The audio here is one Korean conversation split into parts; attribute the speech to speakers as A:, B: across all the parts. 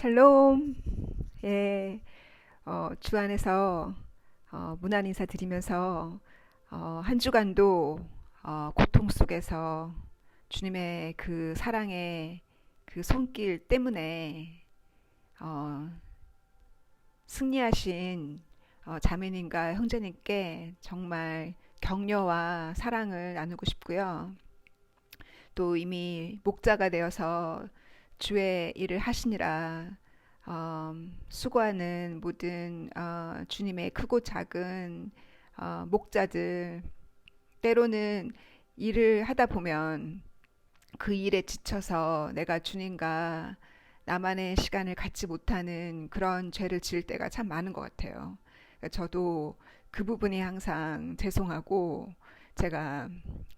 A: 샬롬. 예, 주 안에서 문안 인사 드리면서 한 주간도 고통 속에서 주님의 그 사랑의 그 손길 때문에 어, 승리하신 자매님과 형제님께 정말 격려와 사랑을 나누고 싶고요. 또 이미 목자가 되어서 주의 일을 하시니라 수고하는 모든 주님의 크고 작은 목자들, 때로는 일을 하다 보면 그 일에 지쳐서 내가 주님과 나만의 시간을 갖지 못하는 그런 죄를 지을 때가 참 많은 것 같아요. 그러니까 저도 그 부분이 항상 죄송하고, 제가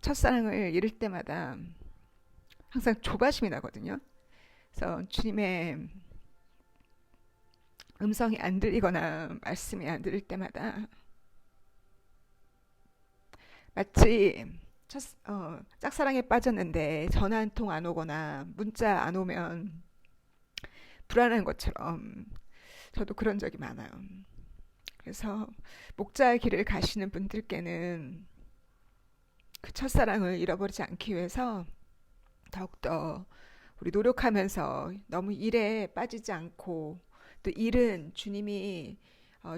A: 첫사랑을 잃을 때마다 항상 조바심이 나거든요. 그래서 주님의 음성이 안 들리거나 말씀이 안 들릴 때마다 마치 짝사랑에 빠졌는데 전화 한 통 안 오거나 문자 안 오면 불안한 것처럼 저도 그런 적이 많아요. 그래서 목자의 길을 가시는 분들께는 그 첫사랑을 잃어버리지 않기 위해서 더욱더 우리 노력하면서 너무 일에 빠지지 않고, 또 일은 주님이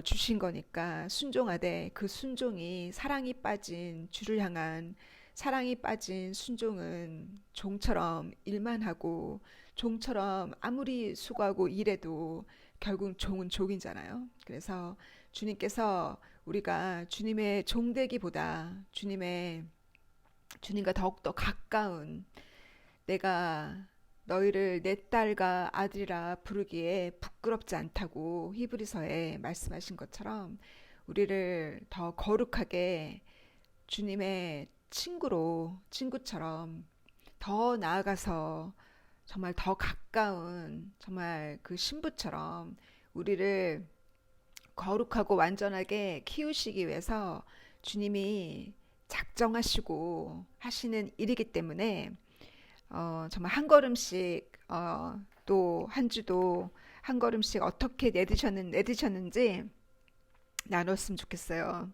A: 주신 거니까 순종하되 그 순종이 사랑이 빠진 주를 향한 사랑이 빠진 순종은 종처럼 일만 하고, 종처럼 아무리 수고하고 일해도 결국 종은 종이잖아요. 그래서 주님께서 우리가 주님의 종되기보다 주님과 더욱더 가까운, 내가 너희를 내 딸과 아들이라 부르기에 부끄럽지 않다고 히브리서에 말씀하신 것처럼 우리를 더 거룩하게 주님의 친구처럼 더 나아가서 정말 더 가까운, 정말 그 신부처럼 우리를 거룩하고 완전하게 키우시기 위해서 주님이 작정하시고 하시는 일이기 때문에 정말 한 걸음씩, 또 한 주도 한 걸음씩 어떻게 내디셨는지 나눴으면 좋겠어요.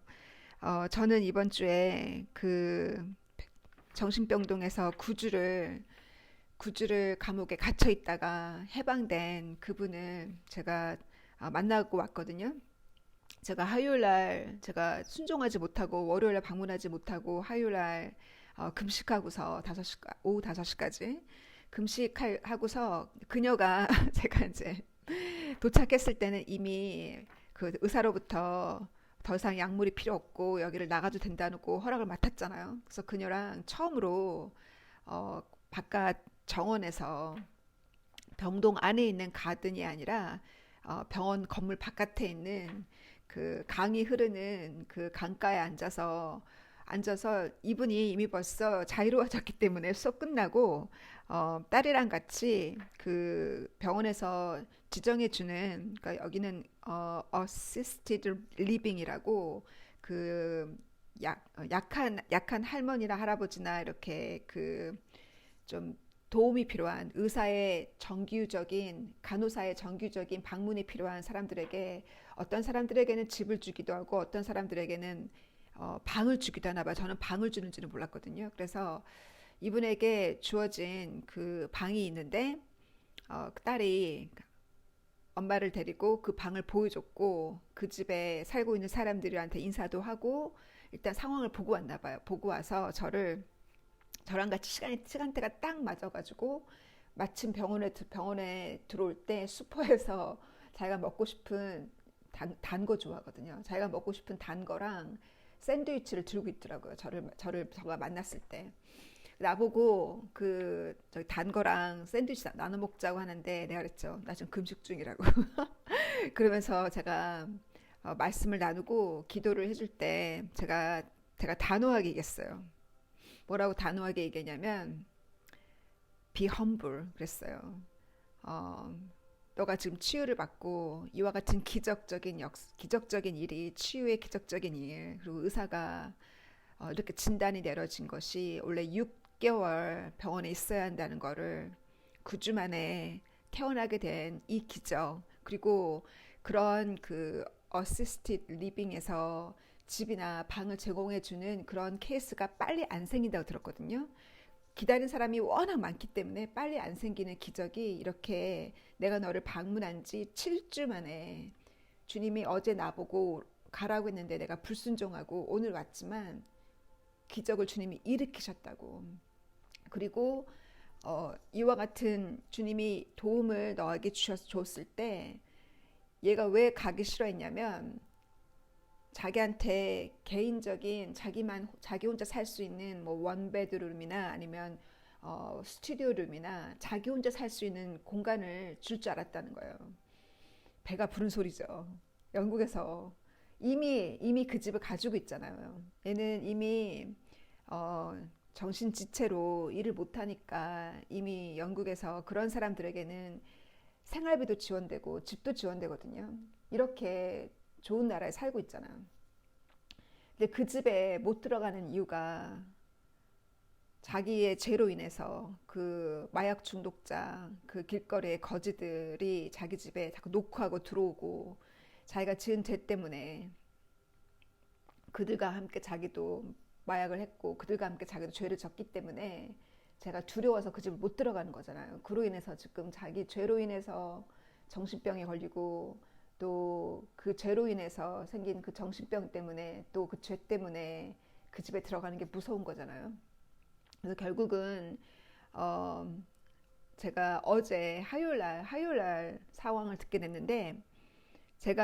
A: 저는 이번 주에 그 정신병동에서 9주를 감옥에 갇혀 있다가 해방된 그분을 제가 만나고 왔거든요. 제가 화요일 날 제가 순종하지 못하고, 월요일 날 방문하지 못하고, 화요일 날 금식하고서 오후 5시까지 금식하고서 그녀가 제가 이제 도착했을 때는 이미 그 의사로부터 더 이상 약물이 필요 없고 여기를 나가도 된다고 허락을 맡았잖아요. 그래서 그녀랑 처음으로 바깥 정원에서, 병동 안에 있는 가든이 아니라 병원 건물 바깥에 있는 그 강이 흐르는 그 강가에 앉아서 이분이 이미 벌써 자유로워졌기 때문에 수업 끝나고 딸이랑 같이 그 병원에서 지정해 주는, 그러니까 여기는 assisted living이라고, 그 약한 할머니나 할아버지나 이렇게 그 좀 도움이 필요한, 간호사의 정규적인 방문이 필요한 사람들에게, 어떤 사람들에게는 집을 주기도 하고 어떤 사람들에게는 방을 주기도 하나 봐. 저는 방을 주는지는 몰랐거든요. 그래서 이분에게 주어진 그 방이 있는데 그 딸이 엄마를 데리고 그 방을 보여줬고, 그 집에 살고 있는 사람들한테 인사도 하고 일단 상황을 보고 왔나 봐요. 보고 와서 저랑 같이 시간대가 딱 맞아가지고, 마침 병원에 들어올 때 슈퍼에서 자기가 먹고 싶은 단 거 좋아하거든요. 자기가 먹고 싶은 단 거랑 샌드위치를 들고 있더라고요. 저가 만났을 때. 나보고 그 저기 단 거랑 샌드위치 나눠 먹자고 하는데 내가 그랬죠. 나 지금 금식 중이라고. 그러면서 제가 말씀을 나누고 기도를 해줄 때 제가 단호하게 얘기했어요. 뭐라고 단호하게 얘기했냐면 be humble 그랬어요. 어, 너가 지금 치유를 받고 이와 같은 기적적인 일이, 치유의 기적적인 일, 그리고 의사가 이렇게 진단이 내려진 것이 원래 6개월 병원에 있어야 한다는 거를 9주 만에 태어나게 된 이 기적, 그리고 그런 그 어시스티드 리빙에서 집이나 방을 제공해 주는 그런 케이스가 빨리 안 생긴다고 들었거든요. 기다린 사람이 워낙 많기 때문에 빨리 안 생기는 기적이 이렇게 내가 너를 방문한 지 7주 만에 주님이 어제 나보고 가라고 했는데 내가 불순종하고 오늘 왔지만 기적을 주님이 일으키셨다고. 그리고 이와 같은 주님이 도움을 너에게 줬을 때 얘가 왜 가기 싫어했냐면 자기한테 개인적인 자기 혼자 살 수 있는 뭐 원베드룸이나 아니면 스튜디오 룸이나 자기 혼자 살 수 있는 공간을 줄 줄 알았다는 거예요. 배가 부른 소리죠. 영국에서 이미 그 집을 가지고 있잖아요. 얘는 이미 정신지체로 일을 못하니까 이미 영국에서 그런 사람들에게는 생활비도 지원되고 집도 지원되거든요. 이렇게 좋은 나라에 살고 있잖아요. 근데 그 집에 못 들어가는 이유가 자기의 죄로 인해서 그 마약 중독자, 그 길거리의 거지들이 자기 집에 자꾸 노크하고 들어오고 자기가 지은 죄 때문에 그들과 함께 자기도 마약을 했고 그들과 함께 자기도 죄를 졌기 때문에 제가 두려워서 그 집을 못 들어가는 거잖아요. 그로 인해서 지금 자기 죄로 인해서 정신병에 걸리고 또 그 죄로 인해서 생긴 그 정신병 때문에 또 그 죄 때문에 그 집에 들어가는 게 무서운 거잖아요. 그래서 결국은 제가 어제 화요일날 상황을 듣게 됐는데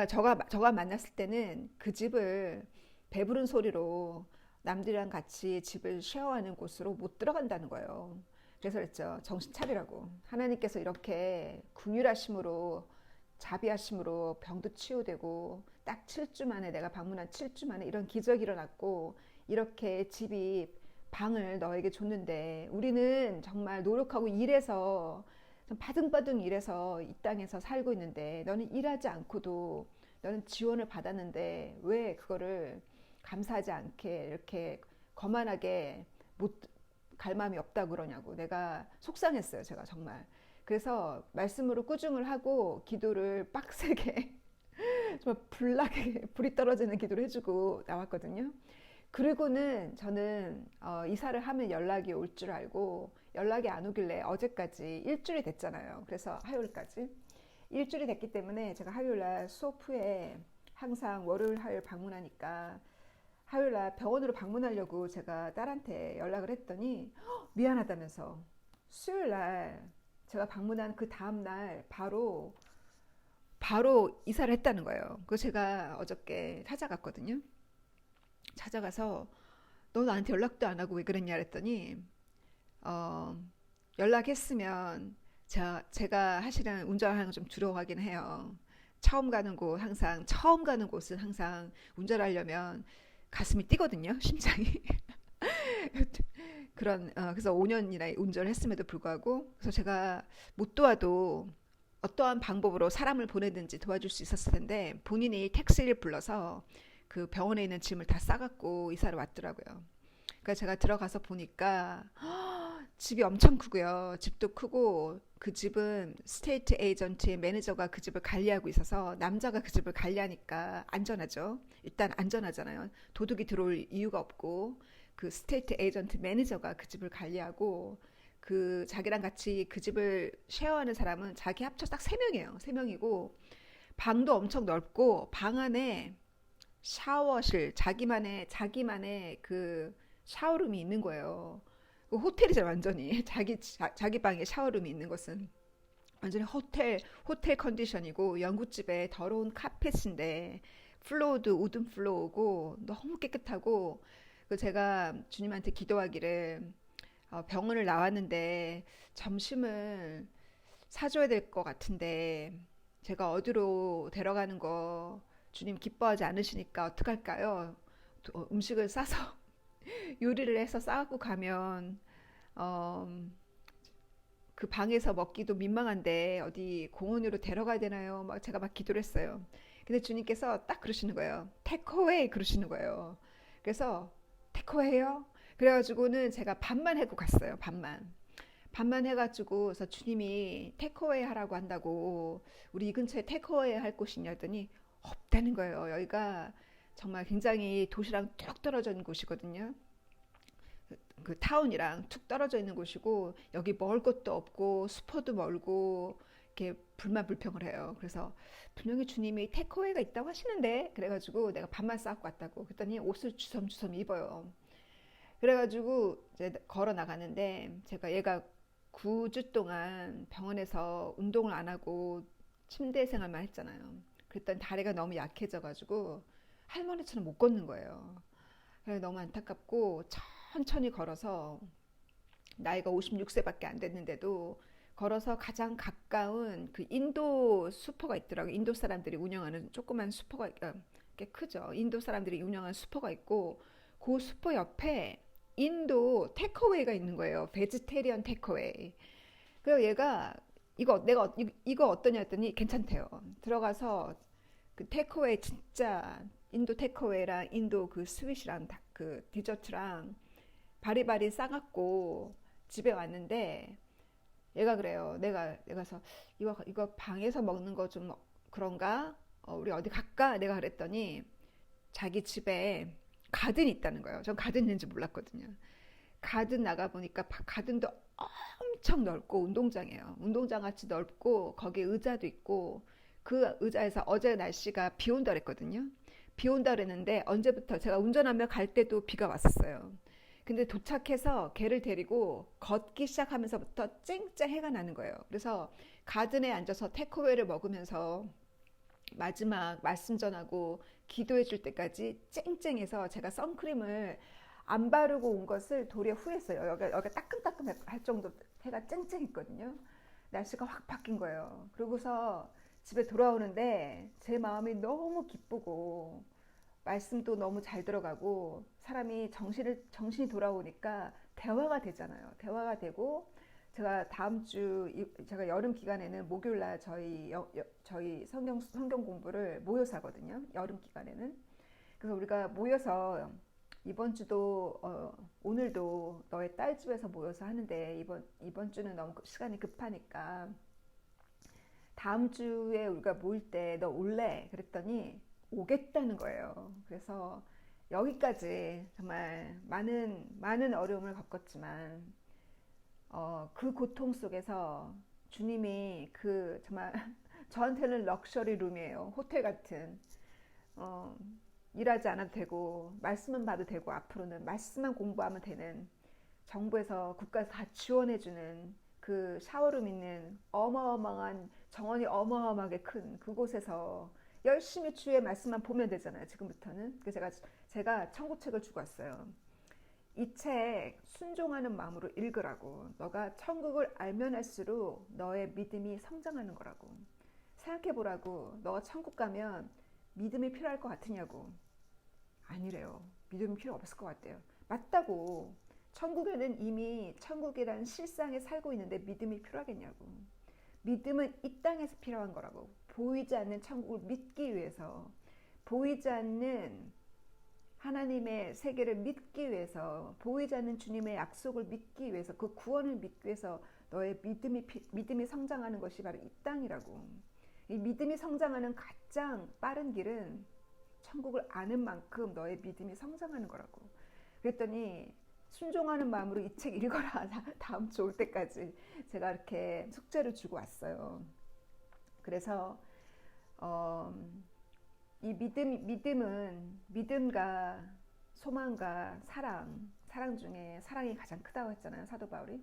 A: 저가 만났을 때는 그 집을 배부른 소리로 남들이랑 같이 집을 쉐어하는 곳으로 못 들어간다는 거예요. 그래서 그랬죠. 정신 차리라고. 하나님께서 이렇게 긍휼하심으로 자비하심으로 병도 치유되고 딱 7주 만에 내가 방문한 7주 만에 이런 기적이 일어났고 이렇게 집이 방을 너에게 줬는데 우리는 정말 노력하고 일해서 바등바등 일해서 이 땅에서 살고 있는데 너는 일하지 않고도 너는 지원을 받았는데 왜 그거를 감사하지 않게 이렇게 거만하게 못 갈 마음이 없다고 그러냐고. 내가 속상했어요. 제가 정말. 그래서 말씀으로 꾸중을 하고 기도를 빡세게 정말 불이 떨어지는 기도를 해주고 나왔거든요. 그리고는 저는 이사를 하면 연락이 올 줄 알고 연락이 안 오길래 어제까지 일주일이 됐잖아요. 그래서 화요일까지 일주일이 됐기 때문에 제가 화요일날 수업 후에 항상 월요일 화요일 방문하니까 화요일날 병원으로 방문하려고 제가 딸한테 연락을 했더니 미안하다면서 수요일날 제가 방문한 그 다음날 바로 이사를 했다는 거예요. 그래서 제가 어저께 찾아갔거든요. 찾아가서 너 나한테 연락도 안 하고 왜 그랬냐 그랬더니 연락했으면 제가 사실은 운전하는 거 좀 두려워하긴 해요. 처음 가는 곳은 항상 운전하려면 가슴이 뛰거든요. 심장이. 그래서 5년이나 운전을 했음에도 불구하고 그래서 제가 못 도와도 어떠한 방법으로 사람을 보내든지 도와줄 수 있었을 텐데 본인이 택시를 불러서 그 병원에 있는 짐을 다 싸갖고 이사를 왔더라고요. 그러니까 제가 들어가서 보니까 집이 엄청 크고요. 집도 크고 그 집은 스테이트 에이전트의 매니저가 그 집을 관리하고 있어서 남자가 그 집을 관리하니까 안전하죠. 일단 안전하잖아요. 도둑이 들어올 이유가 없고 그 스테이트 에이전트 매니저가 그 집을 관리하고 그 자기랑 같이 그 집을 쉐어하는 사람은 자기 합쳐 딱 3명이에요. 3명이고 방도 엄청 넓고 방 안에 샤워실 자기만의 그 샤워룸이 있는 거예요. 그 호텔이죠 완전히. 자기 방에 샤워룸이 있는 것은 완전히 호텔 컨디션이고 영국집에 더러운 카펫인데 플로어도 우든 플로어고 너무 깨끗하고 그 제가 주님한테 기도하기를 병원을 나왔는데 점심을 사줘야 될 것 같은데 제가 어디로 데려가는 거 주님 기뻐하지 않으시니까 어떡할까요? 음식을 싸서 요리를 해서 싸갖고 가면 그 방에서 먹기도 민망한데 어디 공원으로 데려가야 되나요? 제가 막 기도를 했어요. 근데 주님께서 딱 그러시는 거예요. 테이크어웨이 그러시는 거예요. 그래서 테이크어웨이요? 그래가지고는 제가 반만 해고 갔어요. 반만. 반만 해가지고 그래서 주님이 테이크어웨이 하라고 한다고 우리 이 근처에 테이크어웨이 할 곳이 있냐더니 없다는 거예요. 여기가 정말 굉장히 도시랑 뚝 떨어져 있는 곳이거든요. 그 타운이랑 툭 떨어져 있는 곳이고 여기 먹을 것도 없고 슈퍼도 멀고 이렇게 불만불평을 해요. 그래서 분명히 주님이 테이크어웨이가 있다고 하시는데 그래가지고 내가 밥만 싸갖고 왔다고 그랬더니 옷을 주섬주섬 입어요. 그래가지고 이제 걸어 나가는데 제가 얘가 9주 동안 병원에서 운동을 안 하고 침대 생활만 했잖아요. 그랬더니 다리가 너무 약해져가지고 할머니처럼 못 걷는 거예요. 그래서 너무 안타깝고 천천히 걸어서 나이가 56세밖에 안 됐는데도 걸어서 가장 가까운 그 인도 슈퍼가 있더라고요. 인도 사람들이 운영하는 조그만 슈퍼가 꽤 크죠. 인도 사람들이 운영하는 슈퍼가 있고 그 슈퍼 옆에 인도 테이크어웨이가 있는 거예요. 베지테리언 테이크어웨이. 그래서 얘가 이거 어떠냐 했더니 괜찮대요. 들어가서 그 테이크어웨이 진짜 인도 테이크어웨이랑 인도 그 스윗이랑 그 디저트랑 바리바리 싸갖고 집에 왔는데 얘가 그래요. 내가서 이거 방에서 먹는 거 좀 그런가? 우리 어디 갈까? 내가 그랬더니 자기 집에 가든이 있다는 거예요. 전 가든 있는지 몰랐거든요. 가든 나가 보니까 가든도 엄청 넓고 운동장이에요. 운동장 같이 넓고 거기에 의자도 있고 그 의자에서 어제 날씨가 비 온다 그랬거든요. 비 온다 그랬는데 언제부터 제가 운전하며 갈 때도 비가 왔었어요. 근데 도착해서 걔를 데리고 걷기 시작하면서부터 쨍쨍 해가 나는 거예요. 그래서 가든에 앉아서 테이크어웨이를 먹으면서 마지막 말씀 전하고 기도해 줄 때까지 쨍쨍해서 제가 선크림을 안 바르고 온 것을 도리어 후회했어요. 여기가 따끔따끔할 정도 해가 쨍쨍했거든요. 날씨가 확 바뀐 거예요. 그러고서 집에 돌아오는데 제 마음이 너무 기쁘고 말씀도 너무 잘 들어가고 사람이 정신이 돌아오니까 대화가 되잖아요. 대화가 되고 제가 다음 주 제가 여름 기간에는 목요일 날 저희 성경 공부를 모여서 하거든요. 여름 기간에는. 그래서 우리가 모여서 이번 주도 오늘도 너의 딸 집에서 모여서 하는데 이번 주는 너무 시간이 급하니까 다음 주에 우리가 모일 때 너 올래? 그랬더니 오겠다는 거예요. 그래서 여기까지 정말 많은 어려움을 겪었지만 그 고통 속에서 주님이 그 정말 저한테는 럭셔리 룸이에요. 호텔 같은 일하지 않아도 되고 말씀만 봐도 되고 앞으로는 말씀만 공부하면 되는 정부에서 국가에서 다 지원해주는 그 샤워룸 있는 어마어마한 정원이 어마어마하게 큰 그곳에서 열심히 주의 말씀만 보면 되잖아요. 지금부터는. 그래서 제가 천국책을 주고 왔어요. 이 책 순종하는 마음으로 읽으라고. 너가 천국을 알면 할수록 너의 믿음이 성장하는 거라고. 생각해보라고. 너가 천국 가면 믿음이 필요할 것 같으냐고. 아니래요. 믿음이 필요 없을 것 같대요. 맞다고. 천국에는 이미 천국이란 실상에 살고 있는데 믿음이 필요하겠냐고. 믿음은 이 땅에서 필요한 거라고. 보이지 않는 천국을 믿기 위해서, 보이지 않는 하나님의 세계를 믿기 위해서, 보이지 않는 주님의 약속을 믿기 위해서, 그 구원을 믿기 위해서 너의 믿음이 성장하는 것이 바로 이 땅이라고. 이 믿음이 성장하는 가장 빠른 길은 천국을 아는 만큼 너의 믿음이 성장하는 거라고. 그랬더니 순종하는 마음으로 이 책 읽어라. 다음 주 올 때까지 제가 이렇게 숙제를 주고 왔어요. 그래서 이 믿음은 믿음과 소망과 사랑 중에 사랑이 가장 크다고 했잖아요. 사도 바울이.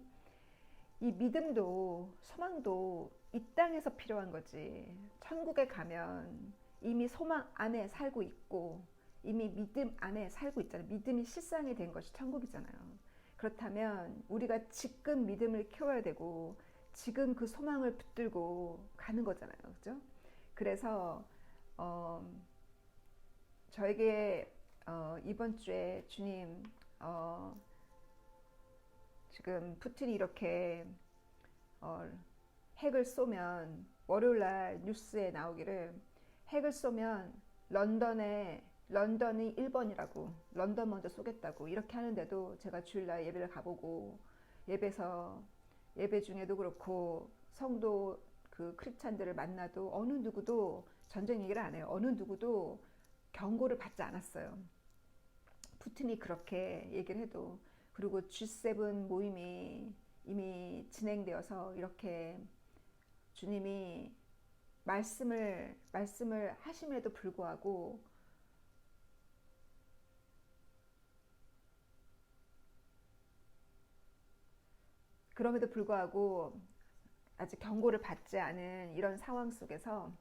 A: 이 믿음도 소망도 이 땅에서 필요한 거지. 천국에 가면 이미 소망 안에 살고 있고 이미 믿음 안에 살고 있잖아요. 믿음이 실상이 된 것이 천국이잖아요. 그렇다면 우리가 지금 믿음을 키워야 되고 지금 그 소망을 붙들고 가는 거잖아요. 그죠? 그래서 저에게 이번 주에 주님 지금 푸틴이 이렇게 핵을 쏘면 월요일날 뉴스에 나오기를 핵을 쏘면 런던이 1번이라고 런던 먼저 쏘겠다고 이렇게 하는데도 제가 주일날 예배를 가보고 예배에서 예배 중에도 그렇고 성도 그 크리스찬들을 만나도 어느 누구도 전쟁 얘기를 안 해요. 어느 누구도 경고를 받지 않았어요. 푸틴이 그렇게 얘기를 해도. 그리고 G7 모임이 이미 진행되어서 이렇게 주님이 말씀을 하심에도 불구하고 그럼에도 불구하고 아직 경고를 받지 않은 이런 상황 속에서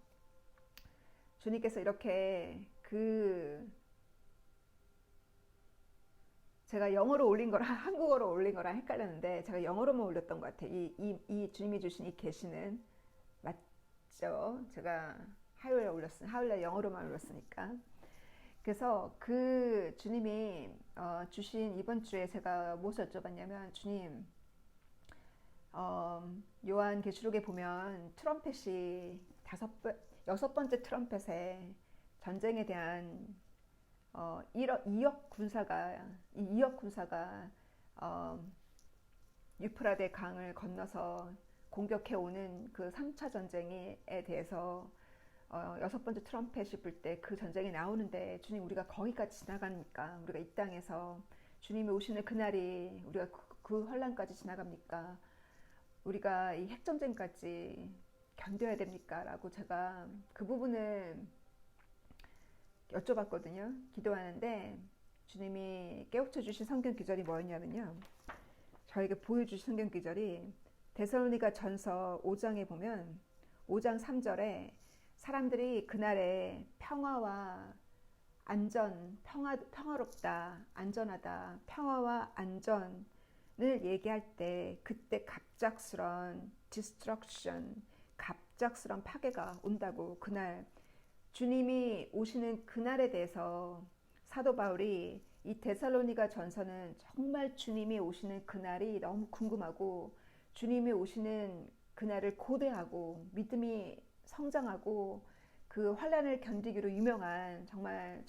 A: 주님께서 이렇게 제가 영어로 올린 거랑 한국어로 올린 거랑 헷갈렸는데 제가 영어로만 올렸던 것 같아요. 이 주님이 주신 이 계시는 맞죠? 제가 화요일에 영어로만 올렸으니까. 그래서 그 주님이 주신 이번 주에 제가 무엇을 여쭤봤냐면 주님 요한계시록에 보면 트럼펫이 여섯 번째 트럼펫에 전쟁에 대한 2억 군사가 유프라데 강을 건너서 공격해 오는 그 3차 전쟁에 대해서 여섯 번째 트럼펫이 불 때 그 전쟁이 나오는데 주님 우리가 거기까지 지나갑니까? 우리가 이 땅에서 주님이 오시는 그날이 우리가 그 환란까지 지나갑니까? 우리가 이 핵전쟁까지 견뎌야 됩니까? 라고 제가 그 부분을 여쭤봤거든요. 기도하는데 주님이 깨우쳐 주신 성경 기절이 뭐였냐면요. 저에게 보여주신 성경 기절이 데살로니가 전서 5장에 보면 5장 3절에 사람들이 그날에 평화와 안전, 평화롭다, 안전하다, 평화와 안전을 얘기할 때 그때 갑작스런 디스트럭션, 갑작스런 파괴가 온다고 그날 주님이 오시는 그날에 대해서 사도 바울이 이 데살로니가 전서는 정말 주님이 오시는 그날이 너무 궁금하고 주님이 오시는 그날을 고대하고 믿음이 성장하고 그 환란을 견디기로 유명한 정말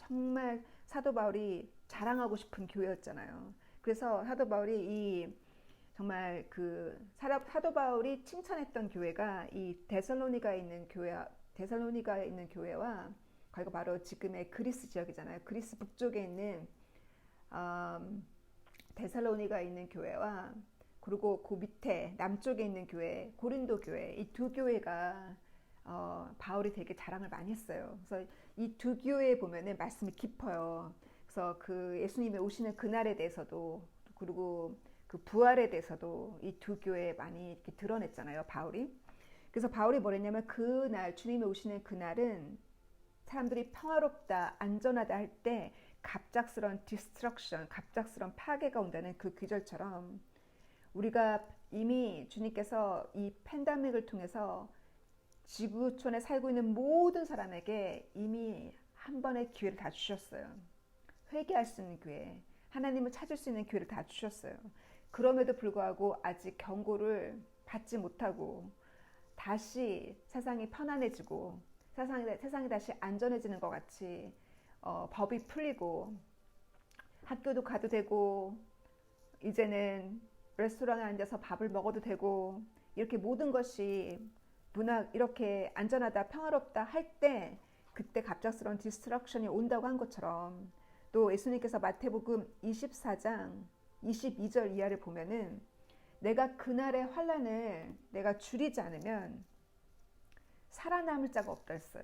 A: 사도 바울이 자랑하고 싶은 교회였잖아요. 그래서 사도 바울이 정말 사도 바울이 칭찬했던 교회가 이 데살로니가에 있는 교회와 거기가 바로 지금의 그리스 지역이잖아요. 그리스 북쪽에 있는 데살로니가에 있는 교회와 그리고 그 밑에 남쪽에 있는 교회 고린도 교회 이 두 교회가 바울이 되게 자랑을 많이 했어요. 그래서 이 두 교회에 보면은 말씀이 깊어요. 그래서 그 예수님이 오시는 그날에 대해서도 그리고 그 부활에 대해서도 이 두 교회에 많이 이렇게 드러냈잖아요. 바울이. 그래서 바울이 뭐랬냐면 그날 주님이 오시는 그날은 사람들이 평화롭다 안전하다 할 때 갑작스런 디스트럭션 갑작스런 파괴가 온다는 그 기절처럼 우리가 이미 주님께서 이 팬데믹을 통해서 지구촌에 살고 있는 모든 사람에게 이미 한 번의 기회를 다 주셨어요. 회개할 수 있는 기회, 하나님을 찾을 수 있는 기회를 다 주셨어요. 그럼에도 불구하고 아직 경고를 받지 못하고 다시 세상이 편안해지고 세상이 다시 안전해지는 것 같이 법이 풀리고 학교도 가도 되고 이제는 레스토랑에 앉아서 밥을 먹어도 되고 이렇게 모든 것이 이렇게 안전하다 평화롭다 할 때 그때 갑작스러운 디스트럭션이 온다고 한 것처럼 또 예수님께서 마태복음 24장 22절 이하를 보면은 내가 그날의 환란을 내가 줄이지 않으면 살아남을 자가 없다 했어요.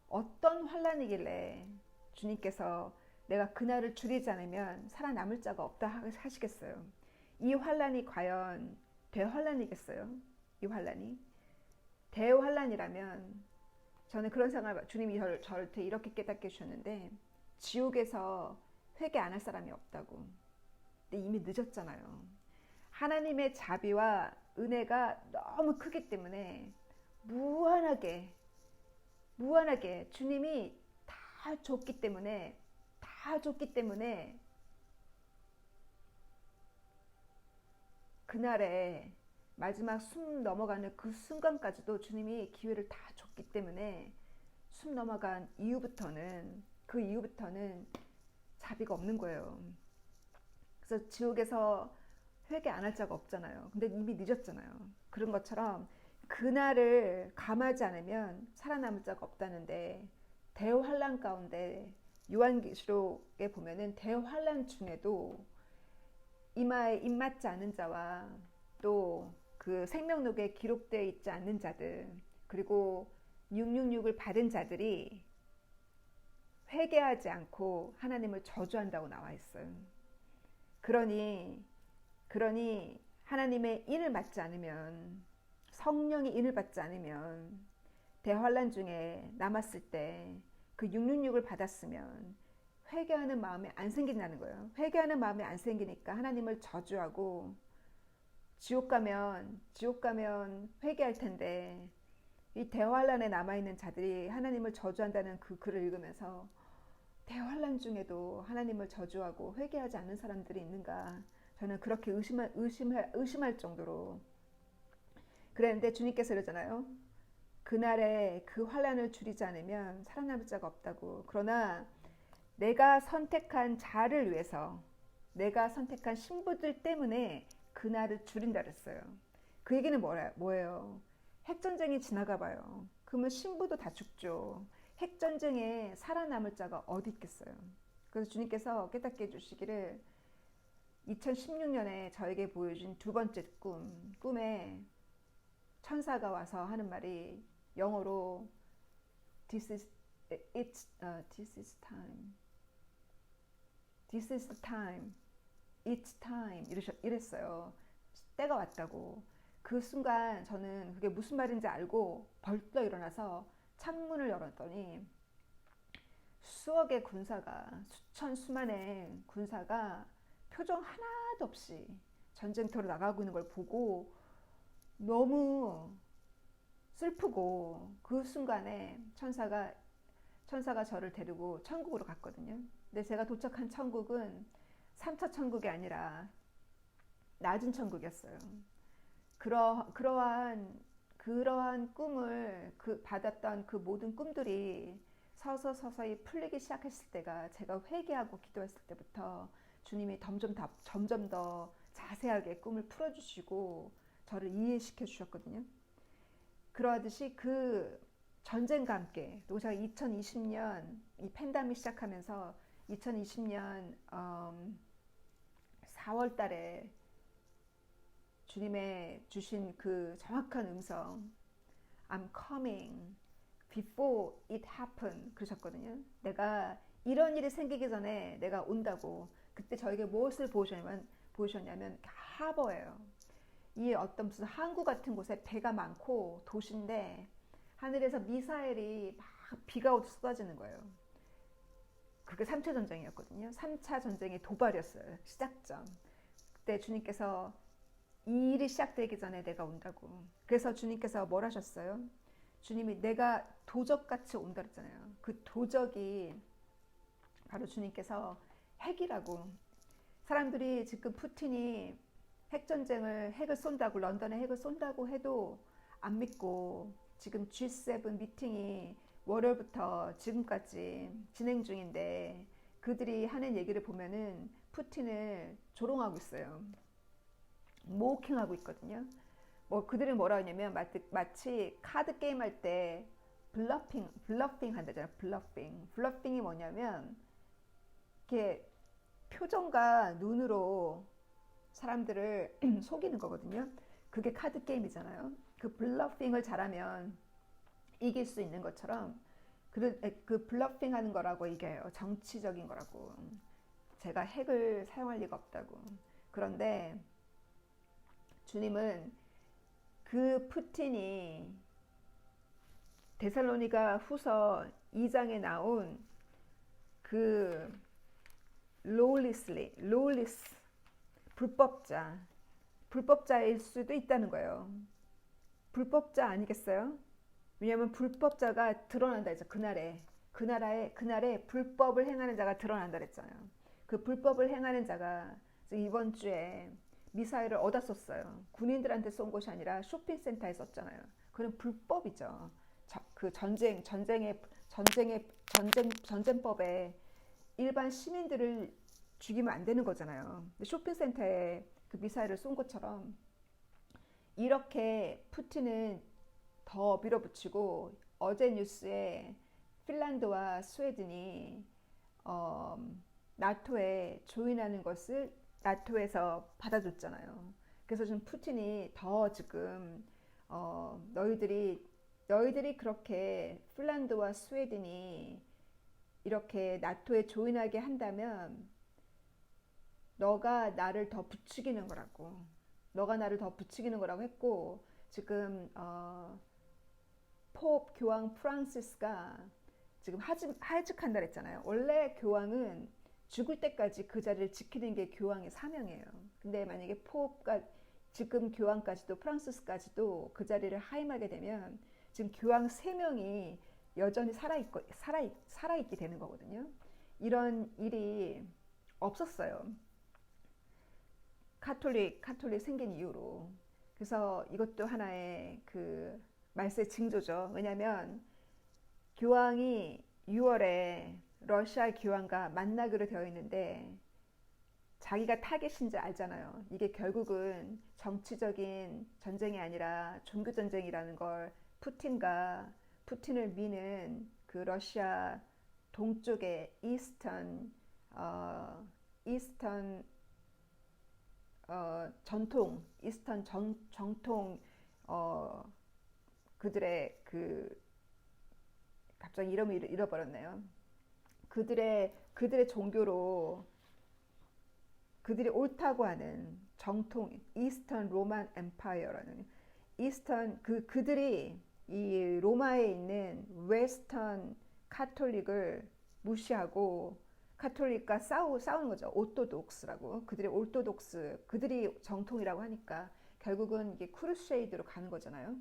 A: 어떤 환란이길래 주님께서 내가 그날을 줄이지 않으면 살아남을 자가 없다 하시겠어요. 이 환란이 과연 대환란이겠어요? 이 환란이 대환란이라면 저는 그런 생각을 주님이 저한테 이렇게 깨닫게 해주셨는데 지옥에서 회개 안 할 사람이 없다고. 근데 이미 늦었잖아요. 하나님의 자비와 은혜가 너무 크기 때문에 무한하게 주님이 다 줬기 때문에 그날에 마지막 숨 넘어가는 그 순간까지도 주님이 기회를 다 줬기 때문에 숨 넘어간 그 이후부터는 자비가 없는 거예요. 그래서 지옥에서 회개 안 할 자가 없잖아요. 근데 이미 늦었잖아요. 그런 것처럼 그날을 감하지 않으면 살아남을 자가 없다는데, 대환란 가운데 요한계시록에 보면은 대환란 중에도 이마에 입맞지 않은 자와 또 그 생명록에 기록되어 있지 않는 자들, 그리고 666을 받은 자들이 회개하지 않고 하나님을 저주한다고 나와 있어요. 그러니 하나님의 인을 받지 않으면, 성령의 인을 받지 않으면, 대환란 중에 남았을 때 그 666을 받았으면 회개하는 마음이 안 생긴다는 거예요. 회개하는 마음이 안 생기니까 하나님을 저주하고, 지옥 가면 회개할 텐데, 이 대환란에 남아있는 자들이 하나님을 저주한다는 그 글을 읽으면서 대환란 중에도 하나님을 저주하고 회개하지 않는 사람들이 있는가, 저는 그렇게 의심할 정도로 그랬는데, 주님께서 이러잖아요. 그날에 그 환란을 줄이지 않으면 살아남을 자가 없다고. 그러나 내가 선택한 자를 위해서, 내가 선택한 신부들 때문에 그날을 줄인다 그랬어요. 그 얘기는 뭐예요? 핵전쟁이 지나가 봐요. 그러면 신부도 다 죽죠. 핵전쟁에 살아남을 자가 어디 있겠어요. 그래서 주님께서 깨닫게 해주시기를, 2016년에 저에게 보여준 두 번째 꿈에 천사가 와서 하는 말이 영어로 This is time. This is the time. It's time. 이랬어요. 때가 왔다고. 그 순간 저는 그게 무슨 말인지 알고 벌떡 일어나서 창문을 열었더니 수억의 군사가, 수만의 군사가 표정 하나도 없이 전쟁터로 나가고 있는 걸 보고 너무 슬프고, 그 순간에 천사가 저를 데리고 천국으로 갔거든요. 근데 제가 도착한 천국은 3차 천국이 아니라 낮은 천국이었어요. 그러한 꿈을 받았던 그 모든 꿈들이 서서히 풀리기 시작했을 때가, 제가 회개하고 기도했을 때부터 주님이 점점 더 자세하게 꿈을 풀어주시고 저를 이해시켜 주셨거든요. 그러하듯이 그 전쟁과 함께, 또 제가 2020년 이 팬데믹 시작하면서 2020년 4월 달에 주님의 주신 그 정확한 음성, I'm coming before it happened 그러셨거든요. 내가 이런 일이 생기기 전에 내가 온다고. 그때 저에게 무엇을 보여주셨냐면 하버예요. 이 어떤 무슨 항구 같은 곳에 배가 많고 도시인데 하늘에서 미사일이 막 비가 오듯이 쏟아지는 거예요. 그게 3차 전쟁이었거든요. 3차 전쟁의 도발이었어요. 시작점. 그때 주님께서 이 일이 시작되기 전에 내가 온다고. 그래서 주님께서 뭘 하셨어요? 주님이 내가 도적같이 온다 그랬잖아요. 그 도적이 바로 주님께서 핵이라고. 사람들이 지금 푸틴이 핵을 쏜다고, 런던에 핵을 쏜다고 해도 안 믿고, 지금 G7 미팅이 월요일부터 지금까지 진행 중인데 그들이 하는 얘기를 보면은 푸틴을 조롱하고 있어요. 모킹하고 있거든요. 그들은 뭐라 하냐면 마치 카드 게임 할 때 블러핑 한다잖아요. 블러핑이 뭐냐면 이렇게 표정과 눈으로 사람들을 속이는 거거든요. 그게 카드 게임이잖아요. 그 블러핑을 잘하면 이길 수 있는 것처럼 그 블러핑 하는 거라고 이겨요. 정치적인 거라고. 제가 핵을 사용할 리가 없다고. 그런데 주님은 그 푸틴이 데살로니가 후서 2장에 나온 그 lawless 불법자일 수도 있다는 거예요. 불법자 아니겠어요? 왜냐하면 불법자가 드러난다 했죠. 그날에 불법을 행하는 자가 드러난다 했잖아요. 그 불법을 행하는 자가 이번 주에 미사일을 어디다 썼어요? 군인들한테 쏜 것이 아니라 쇼핑센터에 썼잖아요. 그건 불법이죠. 그 전쟁법에 일반 시민들을 죽이면 안 되는 거잖아요. 쇼핑센터에 그 미사일을 쏜 것처럼 이렇게 푸틴은 더 밀어붙이고 어제 뉴스에 핀란드와 스웨덴이 어, 나토에 조인하는 것을 나토에서 받아줬잖아요. 그래서 지금 푸틴이 더 지금 너희들이 그렇게 핀란드와 스웨덴이 이렇게 나토에 조인하게 한다면 너가 나를 더 부추기는 거라고. 너가 나를 더 부추기는 거라고 했고 지금 포 교황 프란시스가 지금 하직한다 그랬잖아요. 원래 교황은 죽을 때까지 그 자리를 지키는 게 교황의 사명이에요. 근데 만약에 포가 지금 교황까지도 프란시스까지도 그 자리를 하임하게 되면 지금 교황 3명이 여전히 살아있게 되는 거거든요. 이런 일이 없었어요. 카톨릭 생긴 이후로. 그래서 이것도 하나의 그 말세 징조죠. 왜냐하면 교황이 6월에 러시아 교황과 만나기로 되어 있는데 자기가 타겟인지 알잖아요. 이게 결국은 정치적인 전쟁이 아니라 종교 전쟁이라는 걸 푸틴을 미는 그 러시아 동쪽의 이스턴 이스턴 정통 그들의 그 갑자기 이름을 잃어버렸네요. 그들의 종교로 그들이 옳다고 하는 정통 이스턴 로만 엠파이어라는 그들이 이 로마에 있는 웨스턴 카톨릭을 무시하고 카톨릭과 싸우는 거죠. 오토독스라고. 그들이 정통이라고 하니까 결국은 이게 크루세이드로 가는 거잖아요.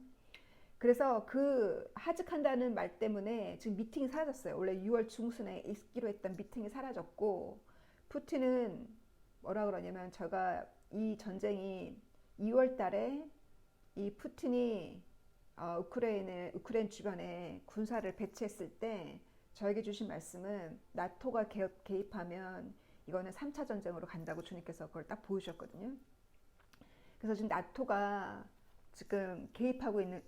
A: 그래서 그 하직한다는 말 때문에 지금 미팅이 사라졌어요. 원래 6월 중순에 있기로 했던 미팅이 사라졌고 푸틴은 뭐라 그러냐면 제가 이 전쟁이 2월 달에 이 푸틴이 우크라이나 주변에 군사를 배치했을 때 저에게 주신 말씀은 나토가 개입하면 이거는 3차 전쟁으로 간다고 주님께서 그걸 딱 보여주셨거든요. 그래서 지금 나토가 지금 개입하고 있는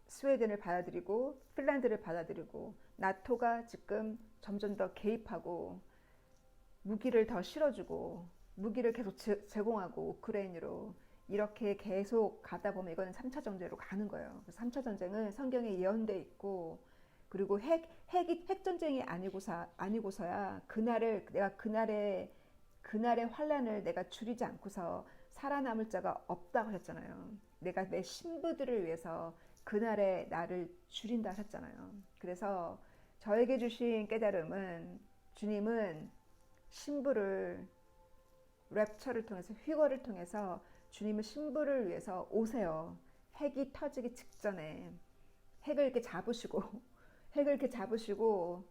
A: 스웨덴을 받아들이고 핀란드를 받아들이고 나토가 지금 점점 더 개입하고 무기를 더 실어주고 무기를 계속 제공하고 우크라이나로 이렇게 계속 가다 보면 이거는 3차 전쟁으로 가는 거예요. 3차 전쟁은 성경에 예언돼 있고 그리고 핵전쟁이 아니고서야 그날의 환란을 내가 줄이지 않고서 살아남을 자가 없다고 하셨잖아요. 내가 내 신부들을 위해서 그날에 나를 줄인다 하셨잖아요. 그래서 저에게 주신 깨달음은 주님은 신부를 랩처를 통해서 휘거를 통해서 주님은 신부를 위해서 오세요. 핵이 터지기 직전에 핵을 이렇게 잡으시고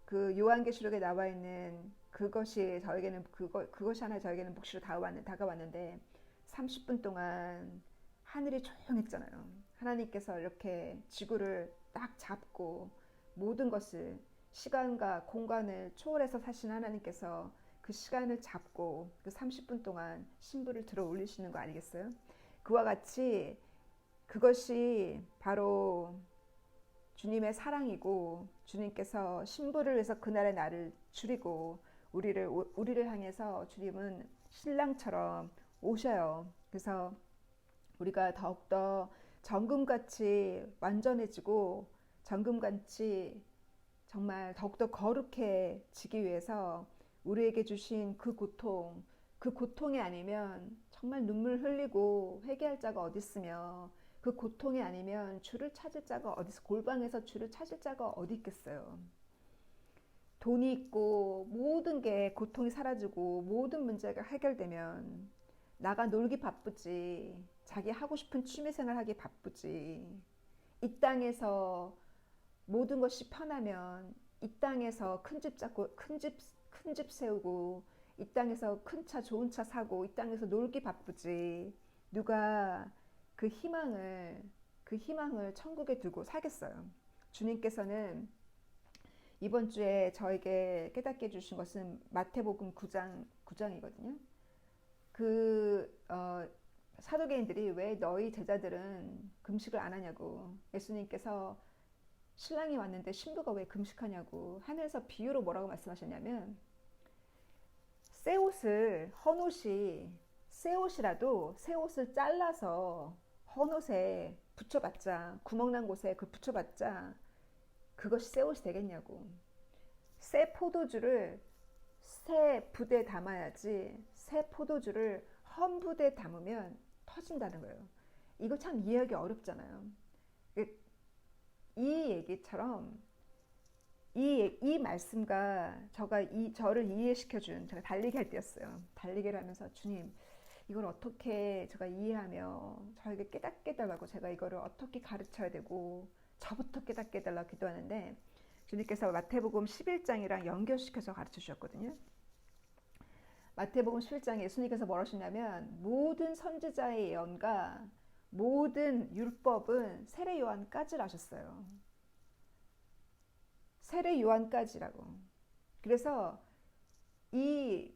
A: 그 요한계시록에 나와 있는 그것이 하나 저에게는 묵시로 다가왔는데 30분 동안 하늘이 조용했잖아요. 하나님께서 이렇게 지구를 딱 잡고 모든 것을 시간과 공간을 초월해서 사신 하나님께서 그 시간을 잡고 그 30분 동안 신부를 들어 올리시는 거 아니겠어요? 그와 같이 그것이 바로 주님의 사랑이고 주님께서 신부를 위해서 그날의 나를 줄이고 우리를 향해서 주님은 신랑처럼 오셔요. 그래서 우리가 더욱더 정금같이 완전해지고 정금같이 정말 더욱더 거룩해지기 위해서 우리에게 주신 그 고통이 아니면 정말 눈물 흘리고 회개할 자가 어디 있으며 그 고통이 아니면 주를 찾을 자가 골방에서 주를 찾을 자가 어디 있겠어요. 돈이 있고 모든 게 고통이 사라지고 모든 문제가 해결되면 나가 놀기 바쁘지 자기 하고 싶은 취미생활 하기 바쁘지 이 땅에서 모든 것이 편하면 이 땅에서 큰 집 세우고 이 땅에서 큰 차 좋은 차 사고 이 땅에서 놀기 바쁘지 누가 그 희망을 천국에 두고 살겠어요. 주님께서는 이번 주에 저에게 깨닫게 해주신 것은 마태복음 9장이거든요. 사도계인들이 왜 너희 제자들은 금식을 안 하냐고, 예수님께서 신랑이 왔는데 신부가 왜 금식하냐고 하면서 비유로 뭐라고 말씀하셨냐면, 새 옷이라도 새 옷을 잘라서 헌 옷에 붙여봤자, 구멍난 곳에 그걸 붙여봤자 그것이 새 옷이 되겠냐고. 새 포도주를 새 부대에 담아야지, 새 포도주를 헌 부대에 담으면 터진다는 거예요. 이거 참 이해하기 어렵잖아요. 이 얘기처럼 이 말씀과 저를 이해시켜준, 제가 달리기 할 때였어요. 달리기를 하면서 주님, 이걸 어떻게 제가 이해하며 저에게 깨닫게 해달라고, 제가 이거를 어떻게 가르쳐야 되고 저부터 깨닫게 해달라고 기도하는데, 주님께서 마태복음 11장이랑 연결시켜서 가르쳐 주셨거든요. 마태복음 11장에 예수님께서 뭐라 하시냐면, 모든 선지자의 예언과 모든 율법은 세례 요한까지라 하셨어요. 세례 요한까지라고. 그래서 이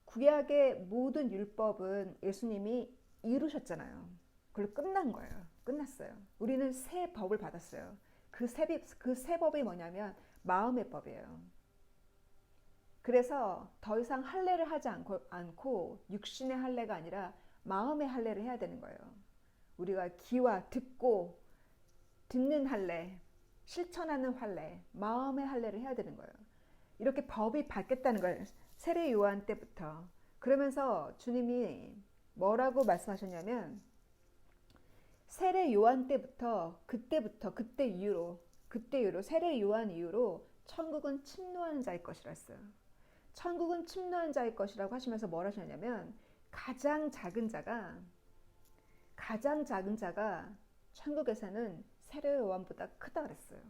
A: 구약의 모든 율법은 예수님이 이루셨잖아요. 그걸로 끝난 거예요. 끝났어요. 우리는 새 법을 받았어요. 그 새 법이 뭐냐면 마음의 법이에요. 그래서 더 이상 할례를 하지 않고 육신의 할례가 아니라 마음의 할례를 해야 되는 거예요. 우리가 귀와 듣는 할례, 실천하는 할례, 마음의 할례를 해야 되는 거예요. 이렇게 법이 바뀌었다는 거예요. 세례 요한 때부터. 그러면서 주님이 뭐라고 말씀하셨냐면, 세례 요한 때부터, 그때 이후로 세례 요한 이후로 천국은 침노하는 자의 것이라 했어요. 천국은 침노하는 자의 것이라고 하시면서 뭘 하셨냐면, 가장 작은 자가 천국에서는 세례 요한보다 크다 그랬어요.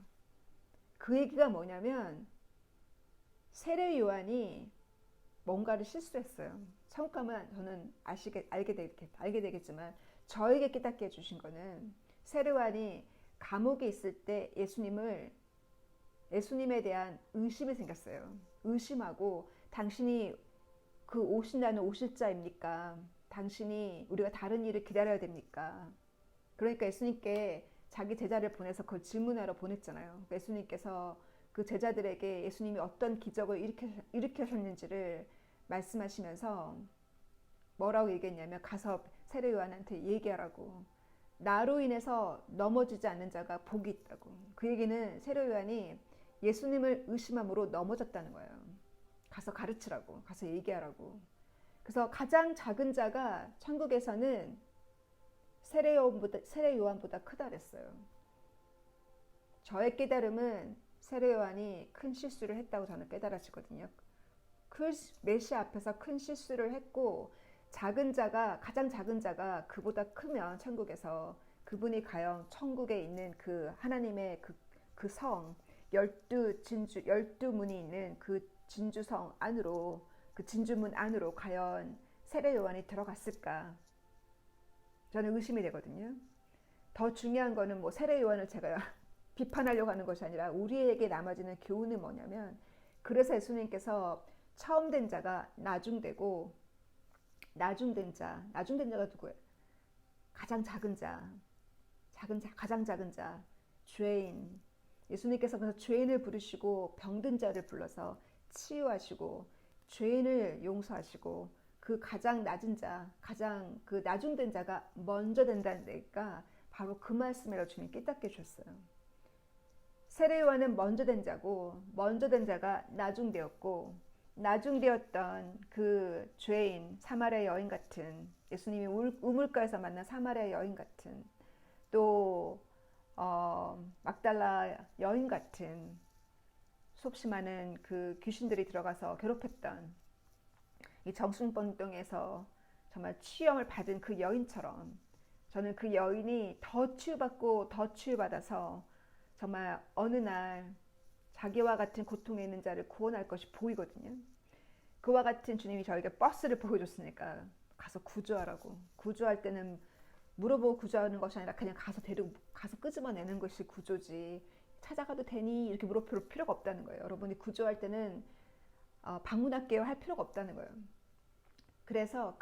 A: 그 얘기가 뭐냐면, 세례 요한이 뭔가를 실수했어요. 천국 가면 저는 알게 되겠지만, 저에게 깨닫게 해주신 거는, 세례 요한이 감옥에 있을 때 예수님에 대한 의심이 생겼어요. 의심하고, 당신이 그 오신다는 오실 자입니까? 당신이 우리가 다른 일을 기다려야 됩니까? 그러니까 예수님께 자기 제자를 보내서 그걸 질문하러 보냈잖아요. 예수님께서 그 제자들에게 예수님이 어떤 기적을 일으키셨는지를 말씀하시면서 뭐라고 얘기했냐면, 가서 세례 요한한테 얘기하라고. 나로 인해서 넘어지지 않는 자가 복이 있다고. 그 얘기는 세례 요한이 예수님을 의심함으로 넘어졌다는 거예요. 가서 가르치라고, 가서 얘기하라고. 그래서 가장 작은 자가 천국에서는 세례 요한보다 크다 그랬어요. 저의 깨달음은 세례 요한이 큰 실수를 했다고 저는 깨달아지거든요. 메시아 앞에서 큰 실수를 했고, 가장 작은 자가 그보다 크면 천국에서 그분이 과연 천국에 있는 그 하나님의 그 성, 12문이 있는 그 진주성 안으로, 그 진주문 안으로 과연 세례 요한이 들어갔을까? 저는 의심이 되거든요. 더 중요한 거는 뭐 세례 요한을 제가 비판하려고 하는 것이 아니라, 우리에게 남아지는 교훈은 뭐냐면, 그래서 예수님께서 처음 된 자가 나중되고, 나중된 자가 누구예요? 가장 작은 자, 가장 작은 자, 죄인. 예수님께서 그래서 죄인을 부르시고 병든 자를 불러서 치유하시고 죄인을 용서하시고, 그 가장 낮은 자, 가장 그 나중된 자가 먼저 된다는 데가 바로 그 말씀이라고 주님 깨닫게 해주셨어요. 세례 요한은 먼저 된 자고, 먼저 된 자가 나중되었고, 나중되었던 그 죄인, 사마리아 여인 같은, 예수님이 우물가에서 만난 사마리아 여인 같은, 또 막달라 여인 같은, 수없이 많은 그 귀신들이 들어가서 괴롭혔던 이 정신병동에서 정말 치유를 받은 그 여인처럼, 저는 그 여인이 더 치유받아서 정말 어느 날 자기와 같은 고통에 있는 자를 구원할 것이 보이거든요. 그와 같은 주님이 저에게 버스를 보여줬으니까 가서 구조하라고. 구조할 때는 물어보고 구조하는 것이 아니라 그냥 가서 끄집어내는 것이 구조지, 찾아가도 되니 이렇게 물어볼 필요가 없다는 거예요. 여러분이 구조할 때는 방문할게요 할 필요가 없다는 거예요. 그래서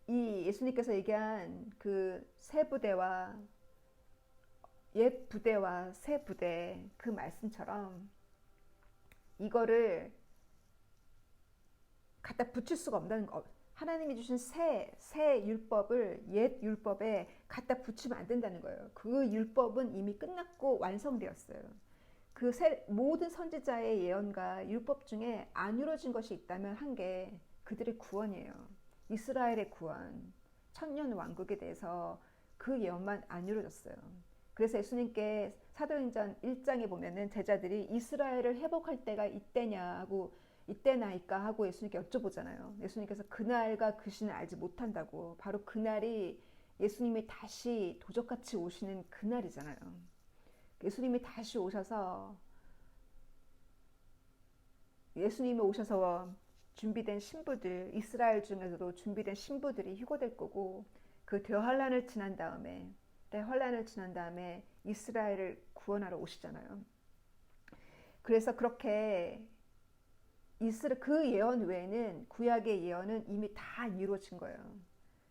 A: 이 예수님께서 얘기한 그 새 부대와 옛 부대와 새 부대 그 말씀처럼 이거를 갖다 붙일 수가 없다는 거. 하나님이 주신 새 율법을 옛 율법에 갖다 붙이면 안 된다는 거예요. 그 율법은 이미 끝났고 완성되었어요. 모든 선지자의 예언과 율법 중에 안 이루어진 것이 있다면 한 게 그들의 구원이에요. 이스라엘의 구원, 천년 왕국에 대해서 그 예언만 안 이루어졌어요. 그래서 예수님께 사도행전 1장에 보면은 제자들이 이스라엘을 회복할 때가 이때냐고 이때나이까 하고 예수님께 여쭤보잖아요. 예수님께서 그날과 그 시는 알지 못한다고. 바로 그날이 예수님이 다시 도적같이 오시는 그날이잖아요. 예수님이 다시 오셔서 준비된 신부들, 이스라엘 중에서도 준비된 신부들이 휴거될 거고 그 대환란을 지난 다음에 이스라엘을 구원하러 오시잖아요. 그래서 그렇게 그 예언 외에는 구약의 예언은 이미 다 이루어진 거예요.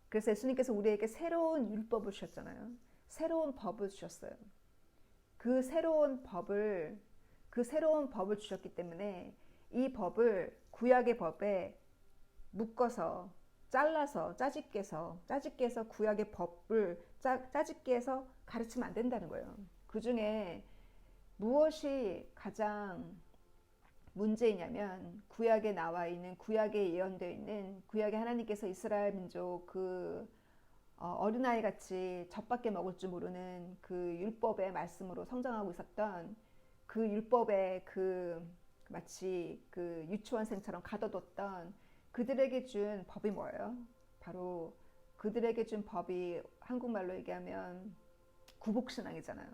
A: 그래서 예수님께서 우리에게 새로운 율법을 주셨잖아요. 새로운 법을 주셨어요. 그 새로운 법을 주셨기 때문에 이 법을 구약의 법에 묶어서 잘라서 짜집게 해서 구약의 법을 짜집게 해서 가르치면 안 된다는 거예요. 그 중에 무엇이 가장 문제이냐면 구약에 나와 있는 구약에 예언되어 있는 구약에 하나님께서 이스라엘 민족 어린아이 같이 젖밖에 먹을 줄 모르는 그 율법의 말씀으로 성장하고 있었던 그 율법의 마치 그 유치원생처럼 가둬뒀던 그들에게 준 법이 뭐예요? 바로 그들에게 준 법이 한국말로 얘기하면 구복신앙이잖아요.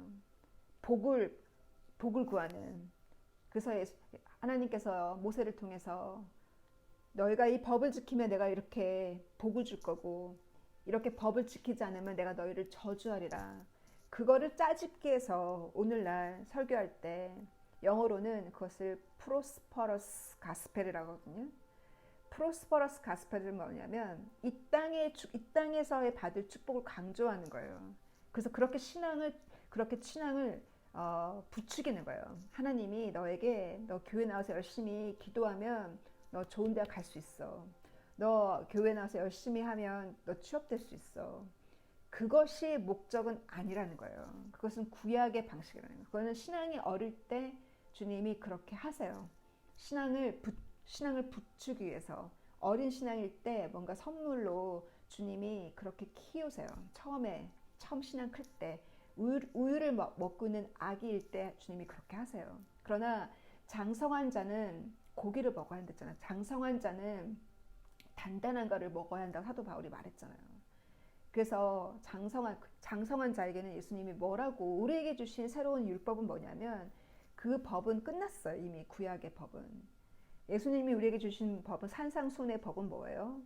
A: 복을 구하는. 그래서 하나님께서 모세를 통해서 너희가 이 법을 지키면 내가 이렇게 복을 줄 거고 이렇게 법을 지키지 않으면 내가 너희를 저주하리라. 그거를 짜집게 해서 오늘날 설교할 때 영어로는 그것을 프로스퍼러스 가스펠이라고 하거든요. 프로스퍼러스 가스펠은 뭐냐면 이 땅에서의 받을 축복을 강조하는 거예요. 그래서 그렇게 신앙을 부추기는 거예요. 하나님이 너에게 너 교회 나와서 열심히 기도하면 너 좋은 데 갈 수 있어. 너 교회 나와서 열심히 하면 너 취업될 수 있어. 그것이 목적은 아니라는 거예요. 그것은 구약의 방식이라는 거예요. 그거는 신앙이 어릴 때 주님이 그렇게 하세요. 신앙을 부추기 위해서 어린 신앙일 때 뭔가 선물로 주님이 그렇게 키우세요. 처음 신앙 클 때 우유를 먹고 있는 아기일 때 주님이 그렇게 하세요. 그러나 장성한 자는 고기를 먹어야 한댔잖아요. 장성한 자는 단단한 거를 먹어야 한다고 사도 바울이 말했잖아요. 그래서 장성한 자에게는 예수님이 뭐라고 우리에게 주신 새로운 율법은 뭐냐면 그 법은 끝났어요. 이미 구약의 법은. 예수님이 우리에게 주신 법은 산상수훈의 법은 뭐예요?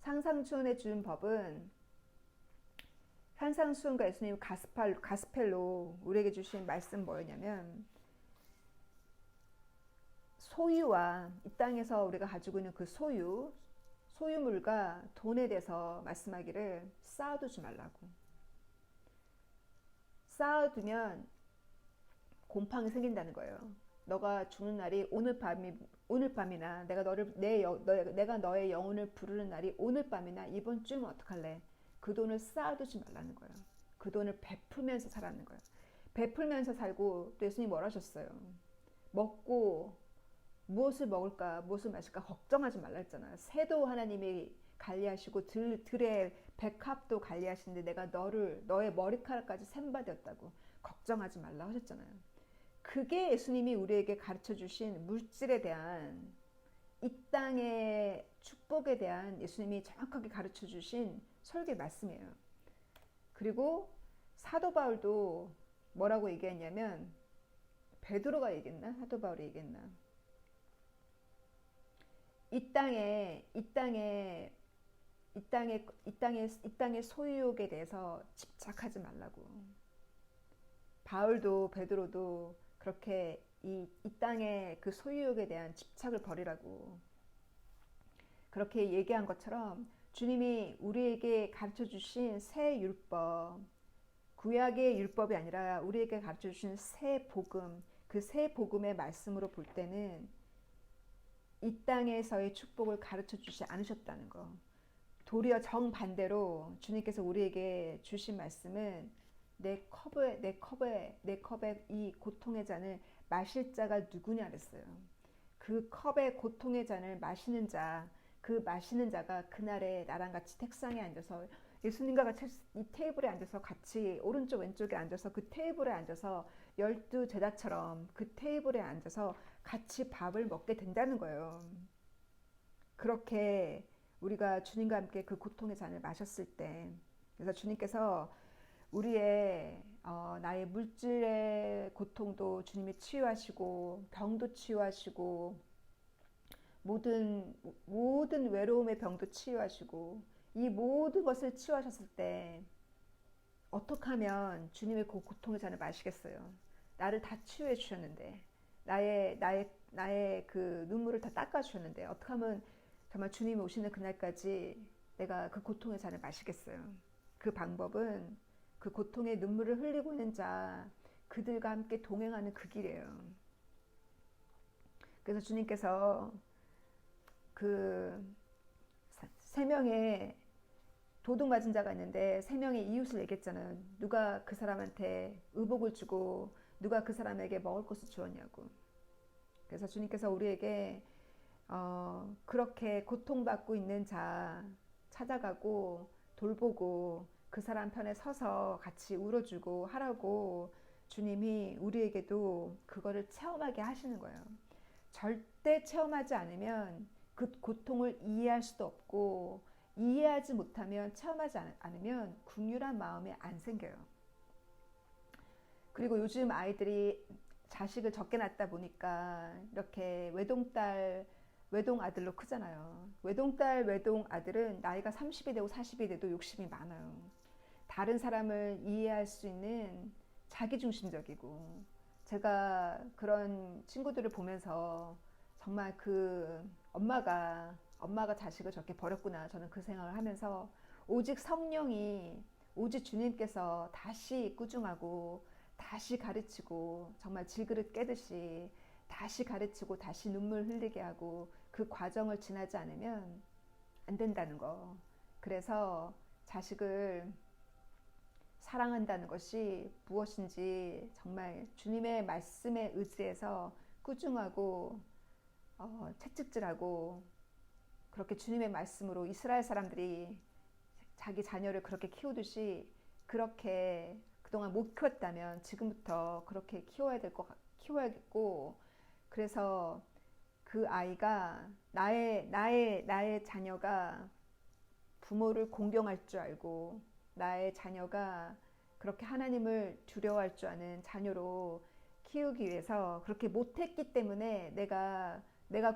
A: 산상수훈에 준 법은 산상수훈과 예수님 가스펠로 우리에게 주신 말씀 뭐였냐면 소유와 이 땅에서 우리가 가지고 있는 그 소유물과 돈에 대해서 말씀하기를 쌓아두지 말라고. 쌓아두면 곰팡이 생긴다는 거예요. 너가 죽는 날이 오늘 밤이나 내가 너의 영혼을 부르는 날이 오늘 밤이나 이번 주면 어떡할래? 그 돈을 쌓아두지 말라는 거예요. 그 돈을 베풀면서 살라는 거예요. 베풀면서 살고 또 예수님이 뭐라 하셨어요? 먹고 무엇을 먹을까 무엇을 마실까 걱정하지 말라 했잖아요. 새도 하나님이 관리하시고 들의 백합도 관리하시는데 내가 너의 머리카락까지 샘바되었다고 걱정하지 말라 하셨잖아요. 그게 예수님이 우리에게 가르쳐 주신 물질에 대한 이 땅의 축복에 대한 예수님이 정확하게 가르쳐 주신 설교의 말씀이에요. 그리고 사도 바울도 뭐라고 얘기했냐면 베드로가 얘기했나? 사도 바울이 얘기했나? 이 땅의 소유욕에 대해서 집착하지 말라고. 바울도 베드로도 그렇게 이 땅의 그 소유욕에 대한 집착을 버리라고 그렇게 얘기한 것처럼 주님이 우리에게 가르쳐 주신 새 율법, 구약의 율법이 아니라 우리에게 가르쳐 주신 새 복음, 그 새 복음의 말씀으로 볼 때는 이 땅에서의 축복을 가르쳐 주지 않으셨다는 거. 도리어 정반대로 주님께서 우리에게 주신 말씀은 내 컵에 이 고통의 잔을 마실 자가 누구냐 그랬어요. 그 컵의 고통의 잔을 마시는 자, 그 마시는 자가 그날에 나랑 같이 책상에 앉아서 예수님과 같이 이 테이블에 앉아서 같이 오른쪽 왼쪽에 앉아서 그 테이블에 앉아서 12제자처럼 그 테이블에 앉아서 같이 밥을 먹게 된다는 거예요. 그렇게 우리가 주님과 함께 그 고통의 잔을 마셨을 때, 그래서 주님께서 우리의 나의 물질의 고통도 주님이 치유하시고 병도 치유하시고 모든 외로움의 병도 치유하시고 이 모든 것을 치유하셨을 때 어떻게 하면 주님의 그 고통의 잔을 마시겠어요? 나를 다 치유해 주셨는데 나의 그 눈물을 다 닦아 주셨는데 어떻게 하면 정말 주님이 오시는 그날까지 내가 그 고통의 잔을 마시겠어요? 그 방법은 그 고통의 눈물을 흘리고 있는 자 그들과 함께 동행하는 그 길이에요. 그래서 주님께서 그 세 명의 도둑 맞은 자가 있는데 세 명의 이웃을 얘기했잖아요. 누가 그 사람한테 의복을 주고 누가 그 사람에게 먹을 것을 주었냐고. 그래서 주님께서 우리에게 그렇게 고통받고 있는 자 찾아가고 돌보고 그 사람 편에 서서 같이 울어주고 하라고 주님이 우리에게도 그거를 체험하게 하시는 거예요. 절대 체험하지 않으면 그 고통을 이해할 수도 없고 이해하지 못하면 체험하지 않으면 긍휼한 마음이 안 생겨요. 그리고 요즘 아이들이 자식을 적게 낳다 보니까 이렇게 외동딸, 외동아들로 크잖아요. 외동딸, 외동아들은 나이가 30이 되고 40이 돼도 욕심이 많아요. 다른 사람을 이해할 수 있는 자기중심적이고 제가 그런 친구들을 보면서 정말 그 엄마가 자식을 저렇게 버렸구나 저는 그 생각을 하면서 오직 성령이 오직 주님께서 다시 꾸중하고 다시 가르치고 정말 질그릇 깨듯이 다시 가르치고 다시 눈물 흘리게 하고 그 과정을 지나지 않으면 안 된다는 거. 그래서 자식을 사랑한다는 것이 무엇인지 정말 주님의 말씀에 의지해서 꾸중하고 채찍질하고 그렇게 주님의 말씀으로 이스라엘 사람들이 자기 자녀를 그렇게 키우듯이 그렇게 그동안 못 키웠다면 지금부터 그렇게 키워야겠고 그래서 그 아이가 나의 자녀가 부모를 공경할 줄 알고 나의 자녀가 그렇게 하나님을 두려워할 줄 아는 자녀로 키우기 위해서 그렇게 못했기 때문에 내가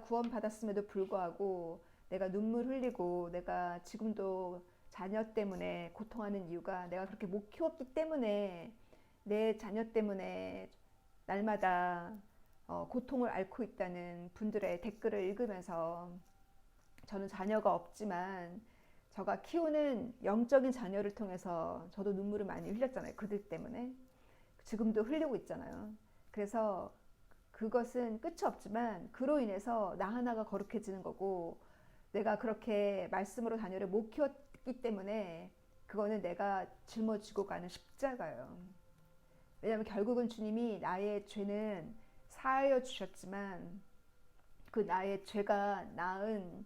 A: 구원받았음에도 불구하고 내가 눈물 흘리고 내가 지금도 자녀 때문에 고통하는 이유가 내가 그렇게 못 키웠기 때문에 내 자녀 때문에 날마다 고통을 앓고 있다는 분들의 댓글을 읽으면서 저는 자녀가 없지만 저가 키우는 영적인 자녀를 통해서 저도 눈물을 많이 흘렸잖아요. 그들 때문에 지금도 흘리고 있잖아요. 그래서 그것은 끝이 없지만 그로 인해서 나 하나가 거룩해지는 거고 내가 그렇게 말씀으로 자녀를 못 키웠기 때문에 그거는 내가 짊어지고 가는 십자가예요. 왜냐하면 결국은 주님이 나의 죄는 사하여 주셨지만 그 나의 죄가 낳은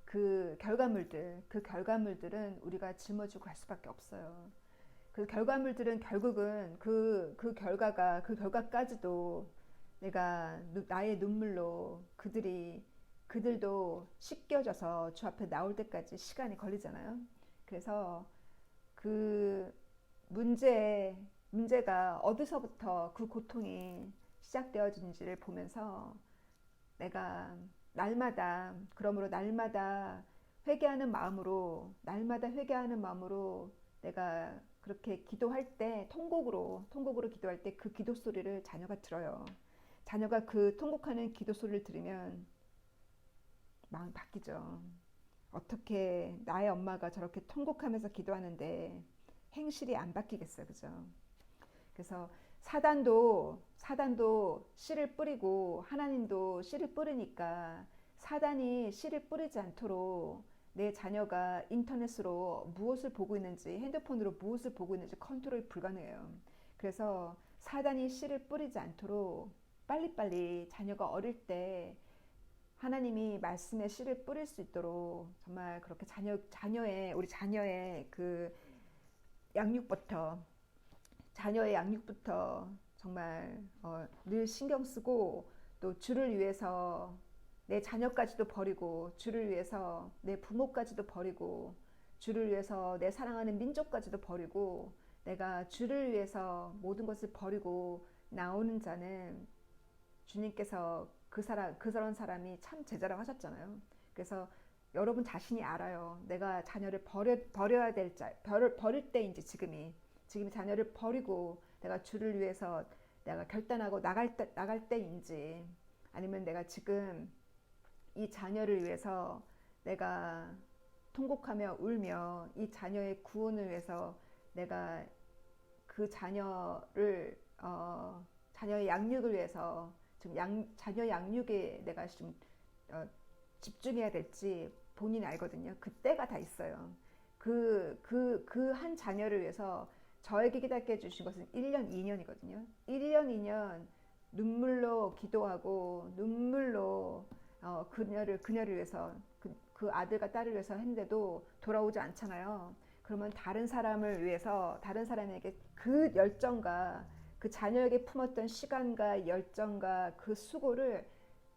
A: 그 결과물들은 우리가 짊어지고 갈 수밖에 없어요. 그 결과물들은 결국은 그 결과까지도 내가 나의 눈물로 그들도 씻겨져서 주 앞에 나올 때까지 시간이 걸리잖아요. 그래서 그 문제가 어디서부터 그 고통이 시작되어진지를 보면서 내가 그러므로 날마다 회개하는 마음으로 내가 그렇게 기도할 때 통곡으로 기도할 때 그 기도 소리를 자녀가 들어요. 자녀가 그 통곡하는 기도 소리를 들으면 마음이 바뀌죠. 어떻게 나의 엄마가 저렇게 통곡하면서 기도하는데 행실이 안 바뀌겠어요, 그죠? 그래서 사단도 씨를 뿌리고 하나님도 씨를 뿌리니까 사단이 씨를 뿌리지 않도록 내 자녀가 인터넷으로 무엇을 보고 있는지 핸드폰으로 무엇을 보고 있는지 컨트롤이 불가능해요. 그래서 사단이 씨를 뿌리지 않도록 빨리빨리 자녀가 어릴 때 하나님이 말씀의 씨를 뿌릴 수 있도록 정말 그렇게 우리 자녀의 그 양육부터 자녀의 양육부터 정말 늘 신경 쓰고 또 주를 위해서 내 자녀까지도 버리고 주를 위해서 내 부모까지도 버리고 주를 위해서 내 사랑하는 민족까지도 버리고 내가 주를 위해서 모든 것을 버리고 나오는 자는 주님께서 그런 사람이 참 제자라고 하셨잖아요. 그래서 여러분 자신이 알아요. 내가 자녀를 버려야 버릴 때인지 지금이 자녀를 버리고 내가 주를 위해서 내가 결단하고 나갈 때인지 아니면 내가 지금 이 자녀를 위해서 내가 통곡하며 울며 이 자녀의 구원을 위해서 내가 그 자녀의 양육을 위해서 지금 자녀 양육에 내가 좀 집중해야 될지 본인이 알거든요. 그때가 다 있어요. 그 한 자녀를 위해서 저에게 기다게 해주신 것은 1년, 2년이거든요. 1년, 2년 눈물로 기도하고 눈물로 그녀를 위해서 그 아들과 딸을 위해서 했는데도 돌아오지 않잖아요. 그러면 다른 사람을 위해서 다른 사람에게 그 열정과 그 자녀에게 품었던 시간과 열정과 그 수고를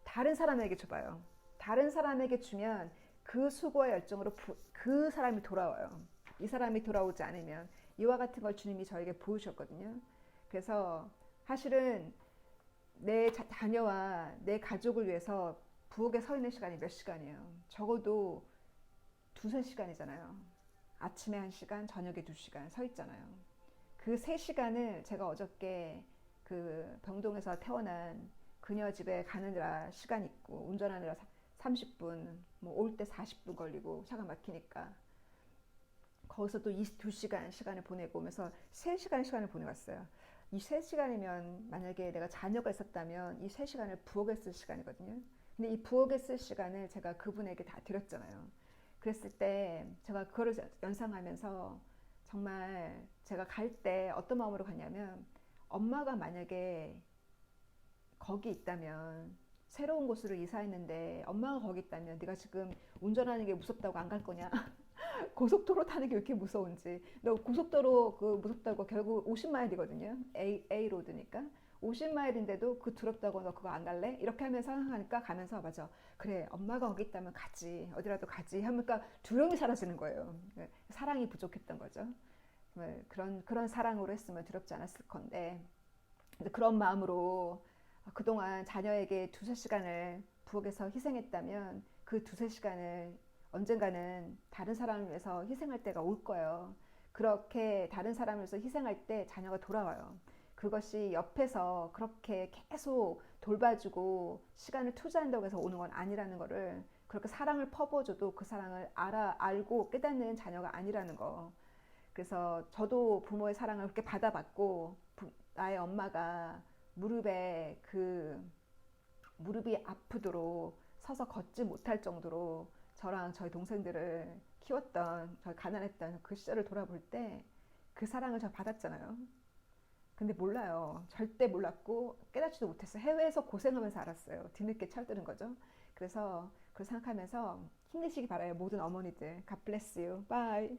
A: 다른 사람에게 줘봐요. 다른 사람에게 주면 그 수고와 열정으로 그 사람이 돌아와요. 이 사람이 돌아오지 않으면 이와 같은 걸 주님이 저에게 보여주셨거든요. 그래서 사실은 내 자녀와 내 가족을 위해서 부엌에 서 있는 시간이 몇 시간이에요. 적어도 두세 시간이잖아요. 아침에 1시간, 저녁에 2시간 서 있잖아요. 그 3시간을 제가 어저께 그 병동에서 태어난 그녀 집에 가느라 시간 있고 운전하느라 30분, 뭐 올 때 40분 걸리고 차가 막히니까 거기서 또 2시간 시간을 보내고 오면서 3시간 시간을 보내왔어요. 이 3시간이면 만약에 내가 자녀가 있었다면 이 3시간을 부엌에 쓸 시간이거든요. 근데 이 부엌에 쓸 시간을 제가 그분에게 다 드렸잖아요. 그랬을 때 제가 그거를 연상하면서 정말 제가 갈 때 어떤 마음으로 갔냐면 엄마가 만약에 거기 있다면 새로운 곳으로 이사했는데 엄마가 거기 있다면 네가 지금 운전하는 게 무섭다고 안 갈 거냐? 고속도로 타는 게 왜 이렇게 무서운지. 너 고속도로 그 무섭다고 결국 50마일이거든요. A로드니까. 50마일인데도 그 두렵다고 너 그거 안 갈래? 이렇게 하면서 생각하니까 가면서 맞아. 그래 엄마가 거기 있다면 가지. 어디라도 가지. 하니까 두려움이 사라지는 거예요. 사랑이 부족했던 거죠. 그런 사랑으로 했으면 두렵지 않았을 건데 그런 마음으로 그동안 자녀에게 2~3시간을 부엌에서 희생했다면 그 2~3시간을 언젠가는 다른 사람을 위해서 희생할 때가 올 거예요. 그렇게 다른 사람을 위해서 희생할 때 자녀가 돌아와요. 그것이 옆에서 그렇게 계속 돌봐주고 시간을 투자한다고 해서 오는 건 아니라는 거를 그렇게 사랑을 퍼부어줘도 그 사랑을 알고 깨닫는 자녀가 아니라는 거. 그래서 저도 부모의 사랑을 그렇게 받아봤고 나의 엄마가 무릎이 아프도록 서서 걷지 못할 정도로 저랑 저희 동생들을 키웠던 저희 가난했던 그 시절을 돌아볼 때 그 사랑을 저 받았잖아요. 근데 몰라요. 절대 몰랐고 깨닫지도 못했어요. 해외에서 고생하면서 알았어요. 뒤늦게 철드는 거죠. 그래서 그걸 생각하면서 힘내시기 바라요. 모든 어머니들. God bless you. Bye.